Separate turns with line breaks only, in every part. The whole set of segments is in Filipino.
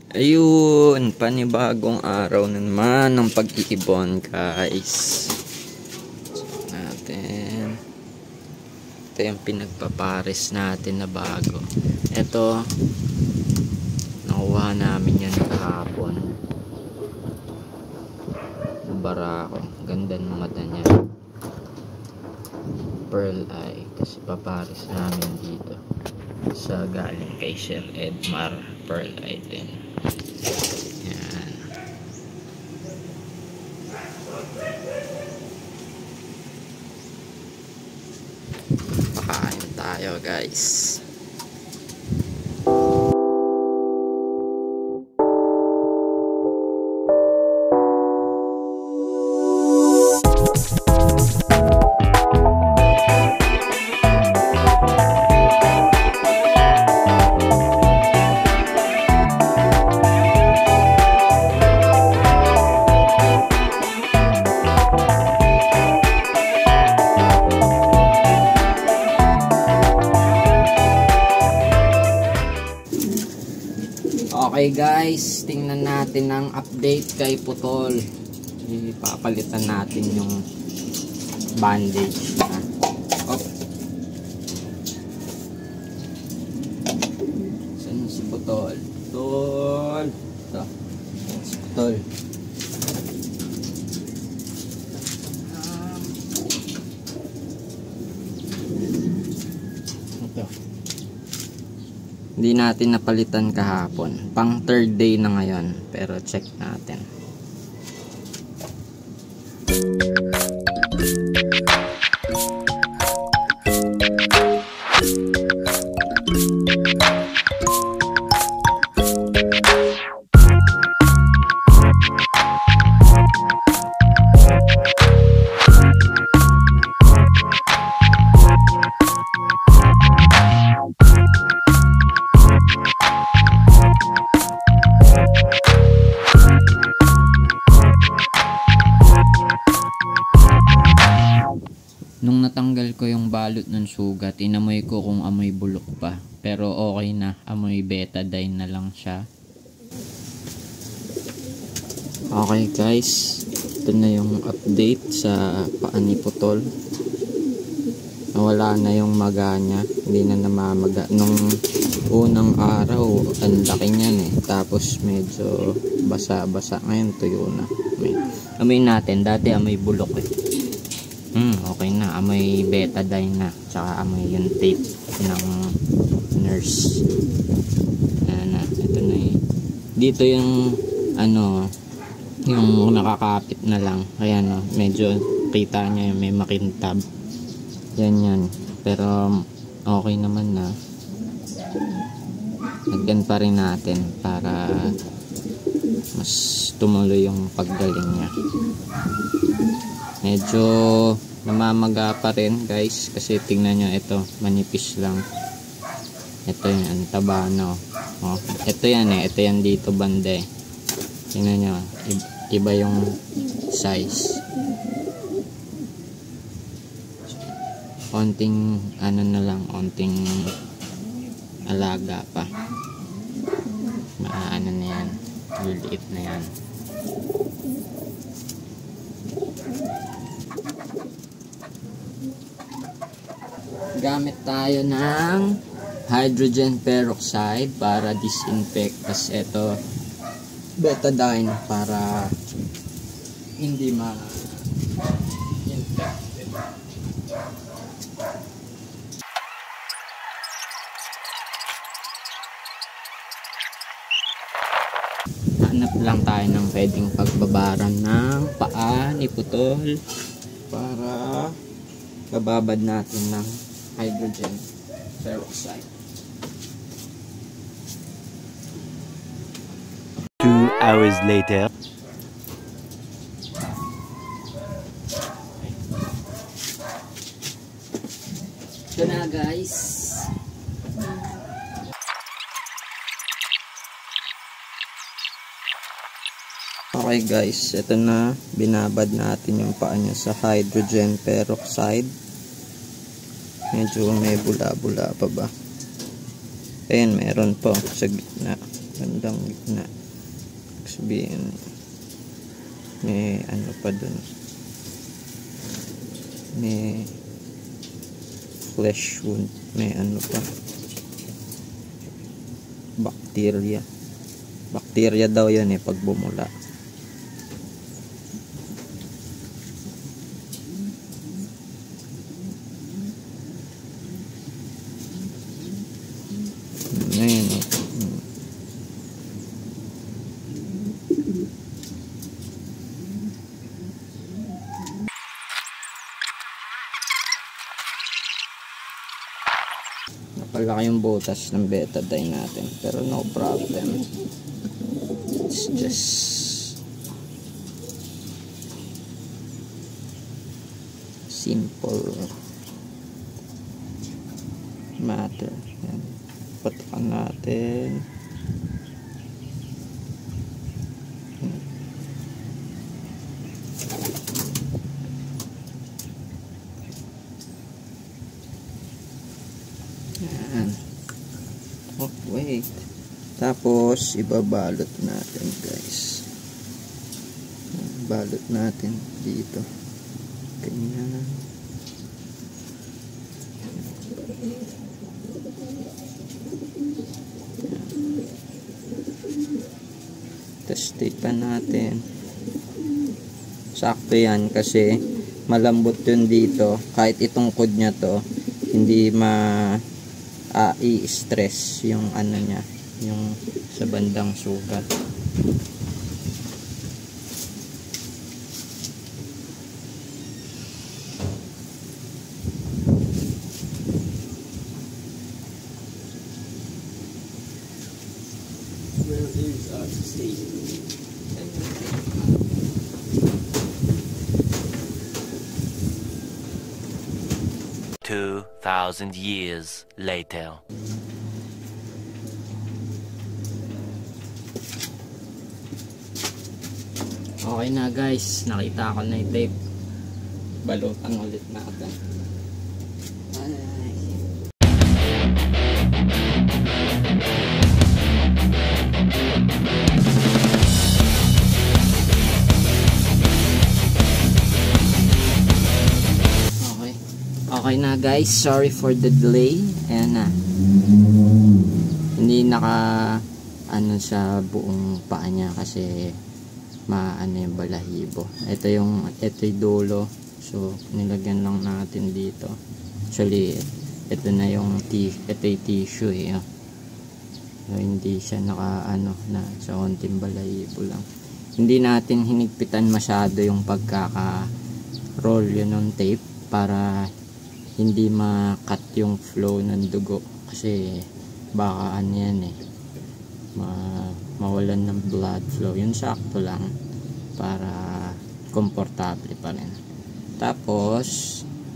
Ayun, panibagong araw na naman ng pag-iibon, guys. Natin. Ito yung pinagpapares natin na bago. Ito, nakuha namin yan kahapon. Barako. Ganda ng mata niya. Pearl eye. Kasi papares namin dito. Sa galing kay Sir Edmar. Pearl eye din. Yan. Pakain tayo, guys. Okay guys, tingnan natin ang update kay Putol. Ipapalitan natin yung bandage na. Oh. Saan si Putol? Putol! Ito. Si Putol. Ito. Hindi natin napalitan kahapon. Pang third day na ngayon. Pero check natin. Nung natanggal ko yung balot ng sugat, inamoy ko kung amoy bulok pa. Pero okay na, amoy betadine na lang siya. Okay guys, ito na yung update sa paa ni Putol. Nawala na yung maga niya, hindi na namamaga. Nung unang araw, ang laki niyan eh. Tapos medyo basa-basa, ngayon tuyo na. Amoy natin, dati amoy bulok eh. Okay na, amoy betadine na, tsaka amoy yung tape ng nurse. Ayan na, ito na eh. Dito yung ano, yung nakakapit na lang, kaya no, medyo kita niya may makintab. Yan, pero okay naman na. Lagyan pa rin natin para mas tumuloy yung paggaling niya. Medyo namamaga pa rin guys, kasi tingnan nyo, ito manipis lang. Ito yung antaba, no? Oh, ito yan eh, ito yan dito banda eh. Tingnan nyo, iba yung size. Konting ano na lang, konting alaga pa. Maano na yan, liliit na yan. Gamit tayo ng hydrogen peroxide para disinfect. Kasi ito betadine para hindi ma-infect. Hanap lang tayo ng pwedeng pagbabaran ng paa ni Putol para bababad natin ng hydrogen peroxide.
2 hours later.
Ito na guys. Okay guys, ito na, binabad natin yung paa niya sa hydrogen peroxide. Medyo may bula-bula pa ba. Ayan, meron po sa gitna. bandang gitna. Sabihin, may ano pa dun, may flesh wound, may ano pa, bacteria daw yun pag bumula. Ayun, napalaki yung butas ng betadine natin, pero no problem, it's just simple matter. Yan, patakan natin. Yan. Oh, wait. Tapos ibabalot natin, guys. Balot natin dito. Ganyan. Tapos tapan natin. Sakto yan kasi malambot yun dito. Kahit itungkod niya to, hindi i-stress yung ano niya, yung sa bandang sugat. Where is our state?
2,000 years later.
Okay na, guys, nakita ko na yung tape. Balutan ulit natin. Okay na, guys, sorry for the delay. Ayan na, hindi ano sa buong paa niya kasi maano yung balahibo. Ito yung dulo, so nilagyan lang natin dito. Actually ito na yung ito yung tissue so, hindi siya naka na sa konting balahibo lang. Hindi natin hinigpitan masyado yung pagkaka-roll yun ng tape para hindi ma-cut yung flow ng dugo kasi baka ano yan mawalan ng blood flow. Yun sakto lang para komportable pa rin. Tapos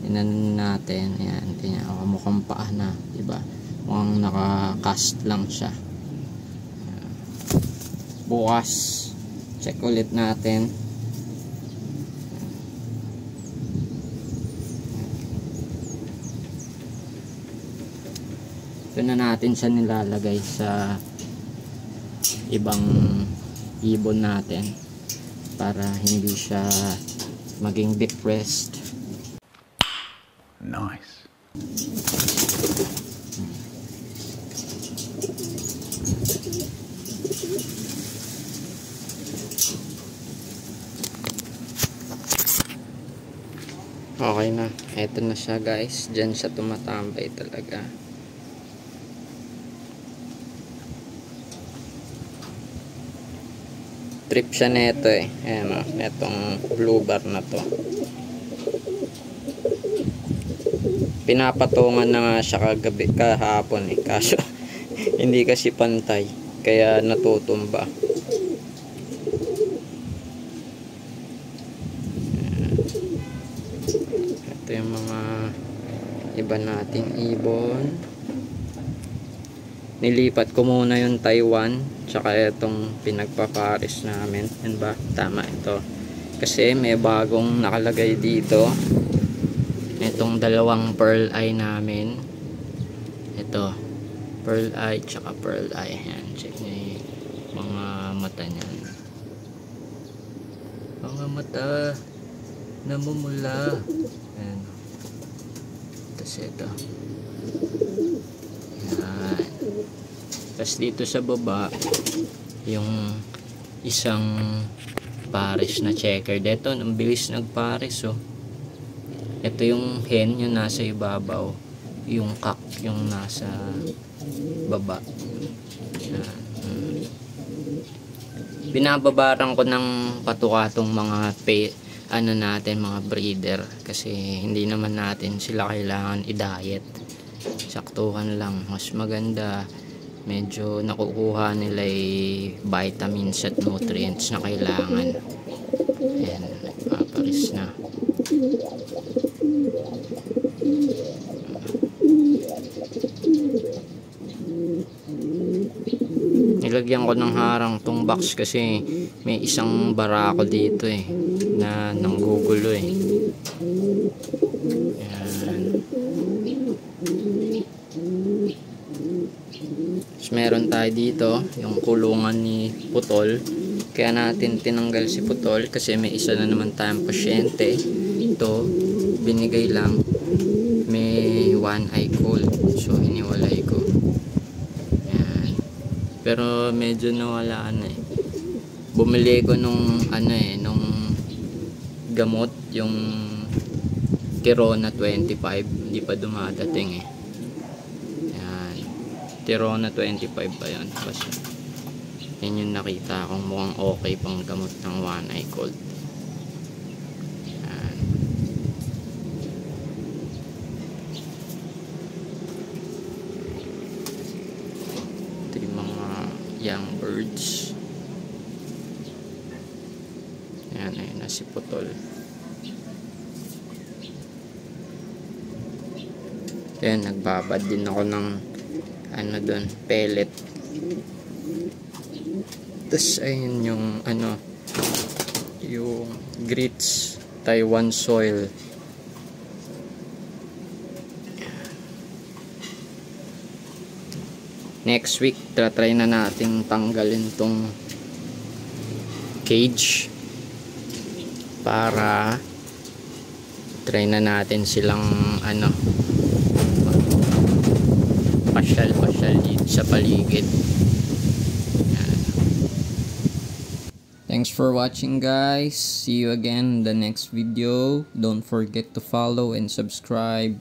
inanon natin, ayan, tingnan, mukhang paa na, diba? Mukhang naka-cast lang siya. Bukas check ulit natin. Ito na natin siya nilalagay sa ibang ibon natin para hindi siya maging depressed.
Nice.
Okay na. Eto na siya, guys. Diyan siya tumatambay talaga. Trip siya neto ayan o, netong blue bar na to. Pinapatungan na nga siya kahapon kaso hindi kasi pantay kaya natutumba. Ito yung mga iba nating ibon. Nilipat ko muna yung Taiwan tsaka itong pinagpapares namin. Yan ba? Tama ito. Kasi may bagong nakalagay dito. Itong dalawang pearl eye namin. Ito. Pearl eye tsaka pearl eye. Yan. Check nyo mata niyan. Mga mata namumula. Ayan. Tapos ito. Ayan. Tapos dito sa baba, yung isang pares na checker. Dito, ang bilis nagpares, oh. Ito yung hen, yung nasa ibabaw. Yung cock, yung nasa baba. Ayan. Binababaran ko ng patukatong mga natin, mga breeder. Kasi hindi naman natin sila kailangan i-diet. Saktuhan lang. Mas maganda, medyo nakukuha nila vitamins at nutrients na kailangan. Ayan, nagpaparis na. Nilagyan ko ng harang tong box kasi may isang barako dito na nanggugulo Ayan. Tapos meron tayo dito yung kulungan ni Putol. Kaya natin tinanggal si Putol kasi may isa na naman tayong pasyente. Ito binigay lang, may one eye cold, so hiniwalay ko. Ayan. Pero medyo nawala bumili ko nung nung gamot, yung Tirona 25, hindi pa dumadating Ayan. Tirona 25 pa yun. Basta yan yung nakita kong mukhang okay pang gamot ng one eye cold. Ayan. Ito yung mga young birds. Ayan, ayun na si Putol. Ayan, nagbabad din ako ng doon, pellet. Tapos ayun yung yung grits Taiwan soil. Next week try na nating tanggalin tong cage para try na natin silang pasyal dito sa paligid. Thanks for watching, guys. See you again in the next video. Don't forget to follow and subscribe.